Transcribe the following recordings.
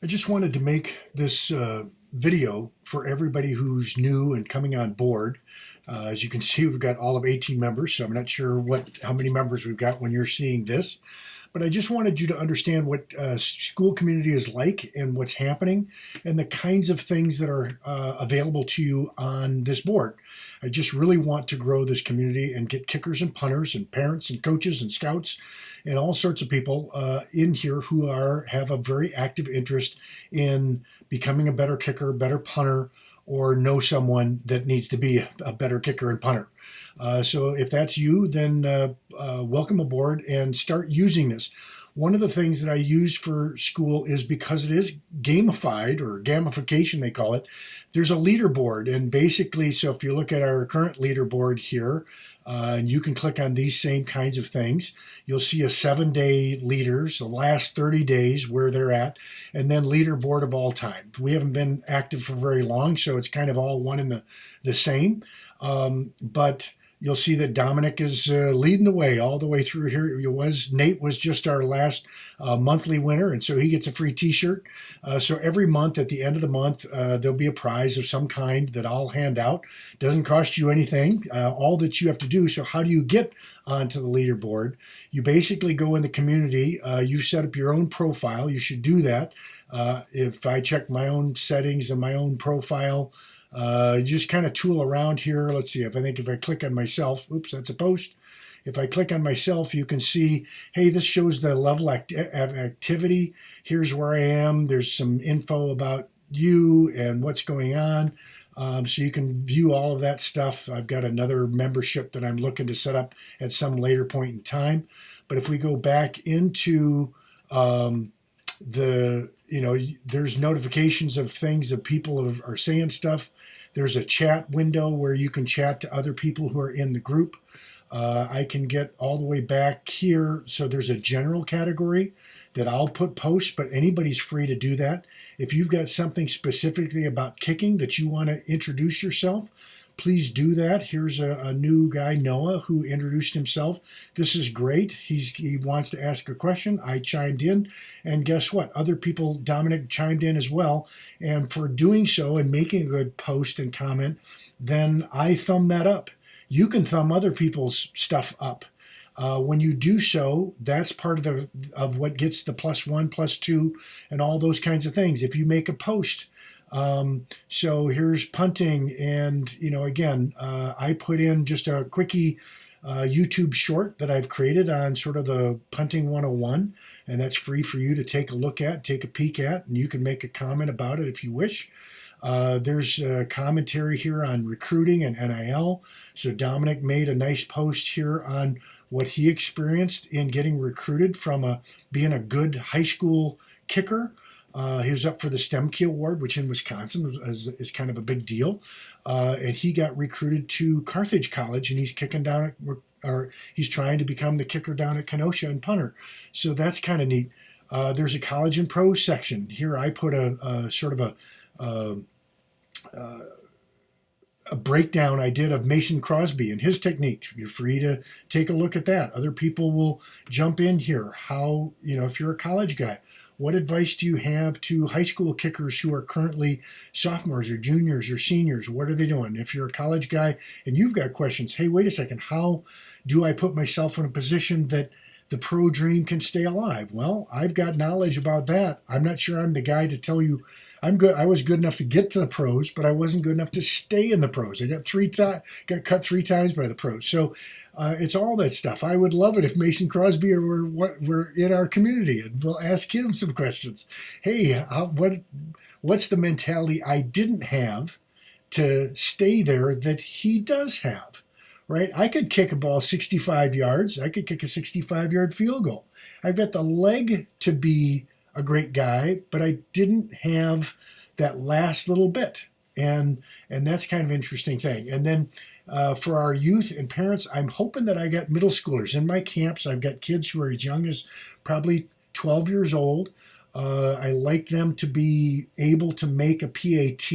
I just wanted to make this video for everybody who's new and coming on board. As you can see, we've got all of 18 members, so I'm not sure how many members we've got when you're seeing this. But I just wanted you to understand what school community is like and what's happening and the kinds of things that are available to you on this board. I just really want to grow this community and get kickers and punters and parents and coaches and scouts and all sorts of people in here who have a very active interest in becoming a better kicker, better punter, or know someone that needs to be a better kicker and punter. So if that's you, then welcome aboard and start using this. One of the things that I use for school is because it is gamified, or gamification they call it, there's a leaderboard. And basically, so if you look at our current leaderboard here, and you can click on these same kinds of things. You'll see a 7-day leaders, the last 30 days where they're at, and then leaderboard of all time. We haven't been active for very long, so it's kind of all one and the same. But you'll see that Dominic is leading the way all the way through here. Nate was just our last monthly winner, and so he gets a free T-shirt. So every month, at the end of the month, there'll be a prize of some kind that I'll hand out. Doesn't cost you anything. All that you have to do. So how do you get onto the leaderboard? You basically go in the community. You set up your own profile. You should do that. If I check my own settings and my own profile. You just kind of tool around here. Let's see, if I click on myself, oops, that's a post. If I click on myself, you can see, hey, this shows the level of activity. Here's where I am. There's some info about you and what's going on. So you can view all of that stuff. I've got another membership that I'm looking to set up at some later point in time. But if we go back into there's notifications of things that people are saying stuff. There's a chat window where you can chat to other people who are in the group. I can get all the way back here. So there's a general category that I'll put posts, but anybody's free to do that. If you've got something specifically about kicking that you want to introduce yourself, please do that. Here's a new guy, Noah, who introduced himself. This is great. He wants to ask a question. I chimed in, and guess what? Other people, Dominic chimed in as well. And for doing so and making a good post and comment, then I thumb that up. You can thumb other people's stuff up. When you do so, that's part of what gets the +1, +2, and all those kinds of things. If you make a post, so here's punting, and again, I put in just a quickie YouTube short that I've created on sort of the punting 101, and that's free for you to take a look at, take a peek at, and you can make a comment about it if you wish. There's a commentary here on recruiting and NIL. So Dominic made a nice post here on what he experienced in getting recruited from being a good high school kicker. He was up for the STEM Key Award, which in Wisconsin is kind of a big deal. And he got recruited to Carthage College, and he's kicking down he's trying to become the kicker down at Kenosha and punter. So that's kind of neat. There's a college and pro section. Here I put a sort of a breakdown I did of Mason Crosby and his technique. You're free to take a look at that. Other people will jump in here. How, if you're a college guy, what advice do you have to high school kickers who are currently sophomores or juniors or seniors? What are they doing? If you're a college guy and you've got questions, hey, wait a second, how do I put myself in a position that the pro dream can stay alive? Well, I've got knowledge about that. I'm not sure I'm the guy to tell you I'm good. I was good enough to get to the pros, but I wasn't good enough to stay in the pros. I got cut 3 times by the pros. So it's all that stuff. I would love it if Mason Crosby were in our community, and we'll ask him some questions. Hey, what's the mentality I didn't have to stay there that he does have? Right? I could kick a ball 65 yards. I could kick a 65-yard field goal. I've got the leg to be a great guy, but I didn't have that last little bit. And that's kind of an interesting thing. And then for our youth and parents, I'm hoping that I got middle schoolers in my camps. I've got kids who are as young as probably 12 years old. I like them to be able to make a PAT.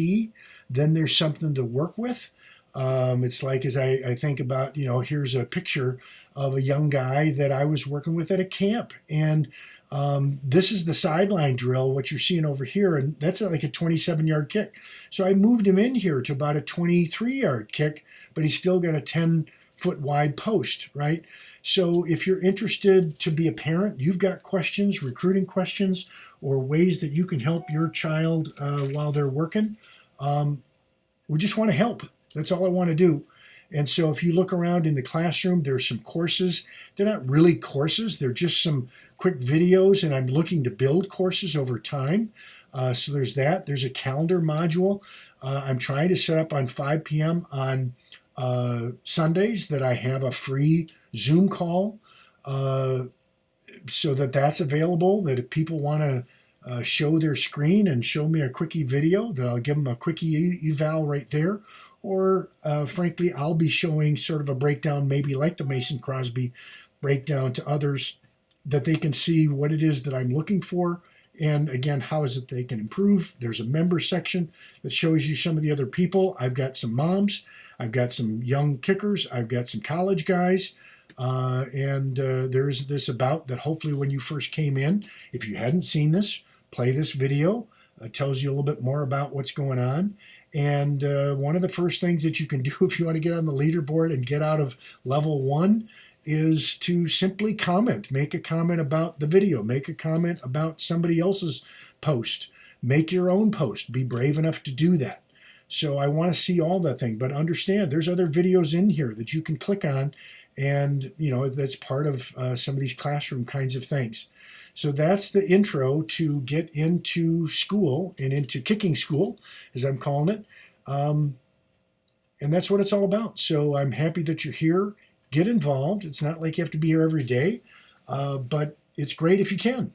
Then there's something to work with. It's like, as I think about, here's a picture of a young guy that I was working with at a camp. And This is the sideline drill, what you're seeing over here, and that's like a 27-yard kick. So I moved him in here to about a 23-yard kick, but he's still got a 10-foot wide post, right? So if you're interested to be a parent, you've got questions, recruiting questions, or ways that you can help your child while they're working, we just want to help. That's all I want to do. And so if you look around in the classroom, there's some courses. They're not really courses. They're just some quick videos, and I'm looking to build courses over time. So there's that. There's a calendar module. I'm trying to set up on 5 p.m. on Sundays that I have a free Zoom call so that's available, that if people want to show their screen and show me a quickie video, that I'll give them a quickie eval right there. Or frankly, I'll be showing sort of a breakdown, maybe like the Mason Crosby breakdown to others, that they can see what it is that I'm looking for. And again, how is it they can improve? There's a member section that shows you some of the other people. I've got some moms. I've got some young kickers. I've got some college guys. And there's this about that hopefully when you first came in, if you hadn't seen this, play this video. It tells you a little bit more about what's going on. And one of the first things that you can do if you want to get on the leaderboard and get out of level 1 is to simply comment. Make a comment about the video. Make a comment about somebody else's post. Make your own post. Be brave enough to do that. So I want to see all that thing. But understand there's other videos in here that you can click on, and that's part of some of these classroom kinds of things. So that's the intro to get into school and into kicking school, as I'm calling it. And that's what it's all about. So I'm happy that you're here. Get involved. It's not like you have to be here every day, but it's great if you can.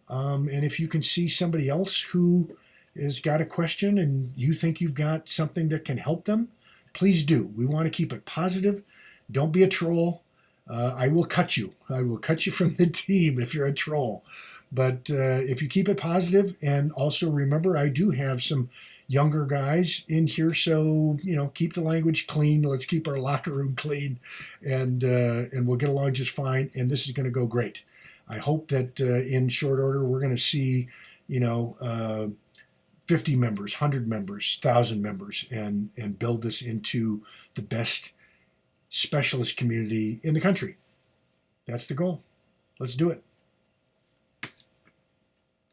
And if you can see somebody else who has got a question and you think you've got something that can help them, please do. We want to keep it positive. Don't be a troll. I will cut you. I will cut you from the team if you're a troll. But if you keep it positive, and also remember, I do have some younger guys in here, so keep the language clean. Let's keep our locker room clean, and we'll get along just fine. And this is going to go great. I hope that in short order we're going to see 50 members, 100 members, 1,000 members, and build this into the best specialist community in the country. That's the goal. Let's do it.